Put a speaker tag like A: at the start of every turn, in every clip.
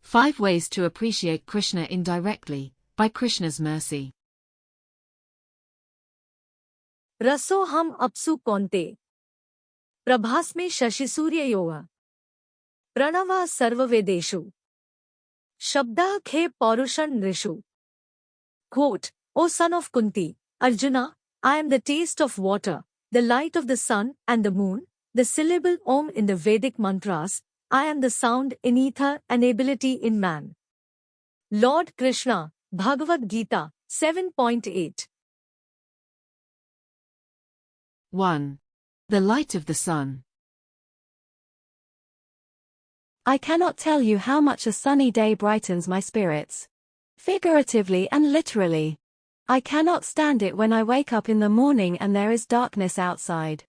A: 5 Ways to Appreciate Krishna Indirectly, by Krishna's Mercy.
B: रसो हम अपसु कौन्ते प्रभास्मे शशिसूर्ययोः प्रणवः सर्ववेदेषु शब्दः खे पौरुषं नृषु. Quote, O son of Kunti, Arjuna, I am the taste of water, the light of the sun and the moon, the syllable Om in the Vedic mantras, I am the sound in ether and ability in man. Lord Krishna, Bhagavad-gita, 7.8.
A: 1. The light of the sun.
C: I cannot tell you how much a sunny day brightens my spirits. Figuratively and literally. I cannot stand it when I wake up in the morning and there is darkness outside.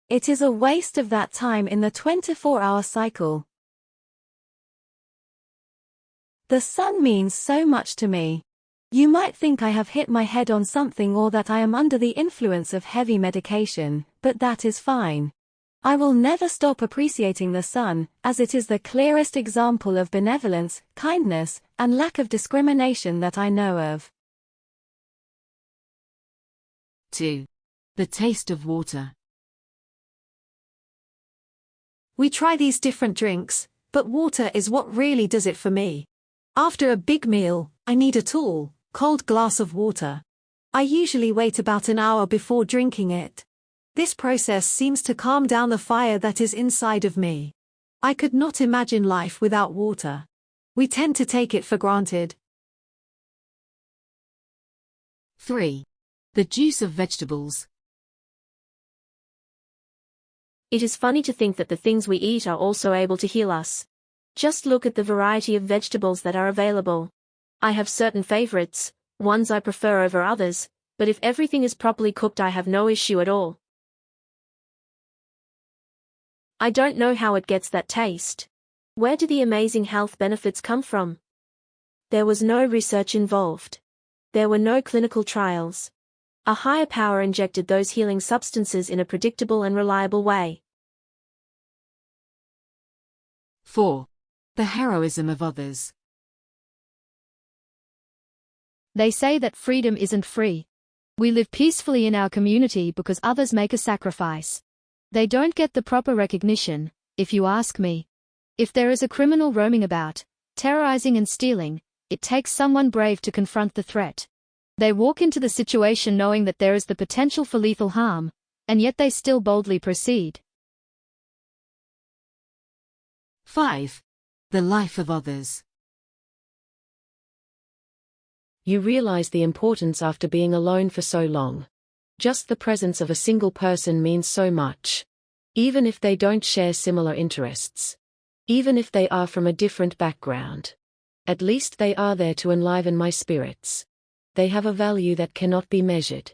C: It is a waste of that time in the 24-hour cycle. The sun means so much to me. You might think I have hit my head on something or that I am under the influence of heavy medication, but that is fine. I will never stop appreciating the sun, as it is the clearest example of benevolence, kindness, and lack of discrimination that I know of.
A: 2. The taste of water.
D: We try these different drinks, but water is what really does it for me. After a big meal, I need a tall, cold glass of water. I usually wait about an hour before drinking it. This process seems to calm down the fire that is inside of me. I could not imagine life without water. We tend to take it for granted.
A: 3. The juice of vegetables.
E: It is funny to think that the things we eat are also able to heal us. Just look at the variety of vegetables that are available. I have certain favorites, ones I prefer over others, but if everything is properly cooked I have no issue at all. I don't know how it gets that taste. Where do the amazing health benefits come from? There was no research involved. There were no clinical trials. A higher power injected those healing substances in a predictable and reliable way.
A: 4. The heroism of others.
F: They say that freedom isn't free. We live peacefully in our community because others make a sacrifice. They don't get the proper recognition, if you ask me. If there is a criminal roaming about, terrorizing and stealing, it takes someone brave to confront the threat. They walk into the situation knowing that there is the potential for lethal harm, and yet they still boldly proceed.
A: 5. The life of others.
G: You realize the importance after being alone for so long. Just the presence of a single person means so much. Even if they don't share similar interests. Even if they are from a different background. At least they are there to enliven my spirits. They have a value that cannot be measured.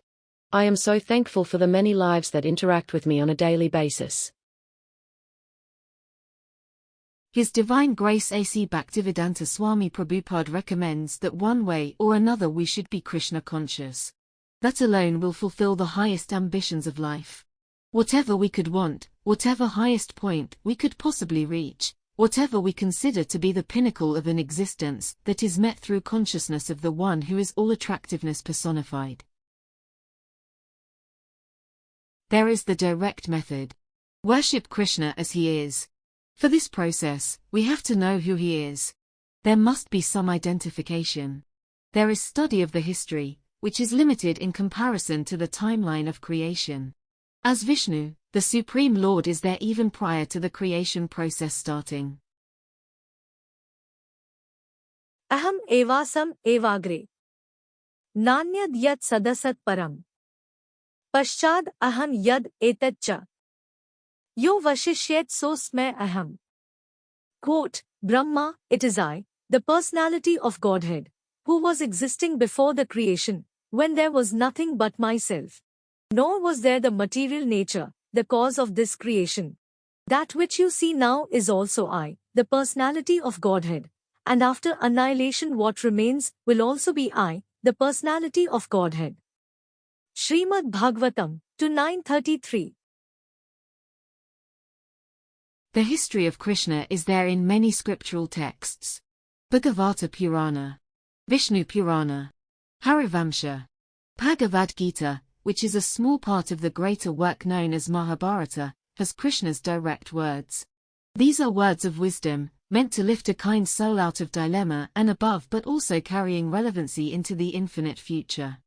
G: I am so thankful for the many lives that interact with me on a daily basis.
A: His Divine Grace A.C. Bhaktivedanta Swami Prabhupada recommends that one way or another we should be Krishna conscious. That alone will fulfill the highest ambitions of life. Whatever we could want, whatever highest point we could possibly reach, whatever we consider to be the pinnacle of an existence that is met through consciousness of the one who is all attractiveness personified. There is the direct method. Worship Krishna as he is. For this process, we have to know who he is. There must be some identification. There is study of the history, which is limited in comparison to the timeline of creation. As Vishnu, the Supreme Lord is there even prior to the creation process starting.
B: Aham evasam evagre. Nanyad yad sadasat param. Paschad aham yad etatcha. Yo vashishyet so sme aham. Quote, Brahma, it is I, the personality of Godhead, who was existing before the creation, when there was nothing but myself. Nor was there the material nature, the cause of this creation. That which you see now is also I, the personality of Godhead, and after annihilation what remains will also be I, the personality of Godhead. Srimad Bhagavatam, 2:933.
A: The history of Krishna is there in many scriptural texts. Bhagavata Purana, Vishnu Purana, Harivamsha, Bhagavad-gita, which is a small part of the greater work known as Mahabharata, has Krishna's direct words. These are words of wisdom, meant to lift a kind soul out of dilemma and above, but also carrying relevancy into the infinite future.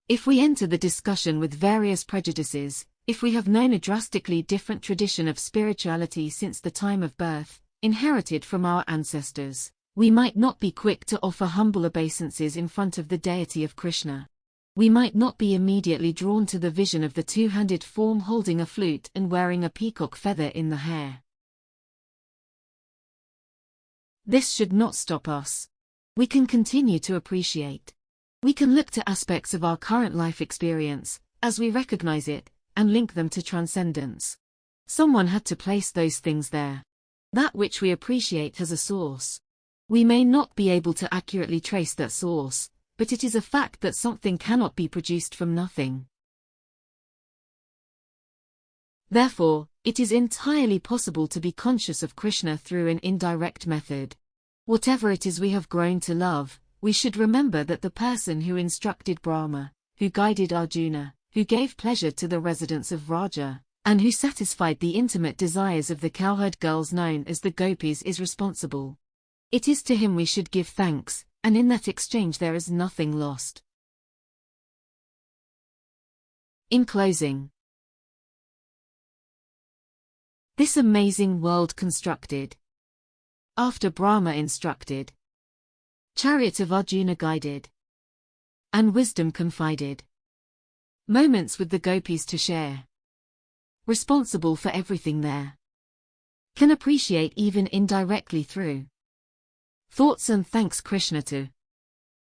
A: If we enter the discussion with various prejudices, if we have known a drastically different tradition of spirituality since the time of birth, inherited from our ancestors, we might not be quick to offer humble obeisances in front of the deity of Krishna. We might not be immediately drawn to the vision of the two-handed form holding a flute and wearing a peacock feather in the hair. This should not stop us. We can continue to appreciate. We can look to aspects of our current life experience, as we recognize it, and link them to transcendence. Someone had to place those things there. That which we appreciate has a source. We may not be able to accurately trace that source, but it is a fact that something cannot be produced from nothing. Therefore, it is entirely possible to be conscious of Krishna through an indirect method. Whatever it is we have grown to love, we should remember that the person who instructed Brahma, who guided Arjuna, who gave pleasure to the residents of Raja, and who satisfied the intimate desires of the cowherd girls known as the gopis is responsible. It is to him we should give thanks, and in that exchange there is nothing lost. In closing, this amazing world constructed, after Brahma instructed, chariot of Arjuna guided, and wisdom confided, moments with the gopis to share, responsible for everything there, can appreciate even indirectly through thoughts and thanks Krishna to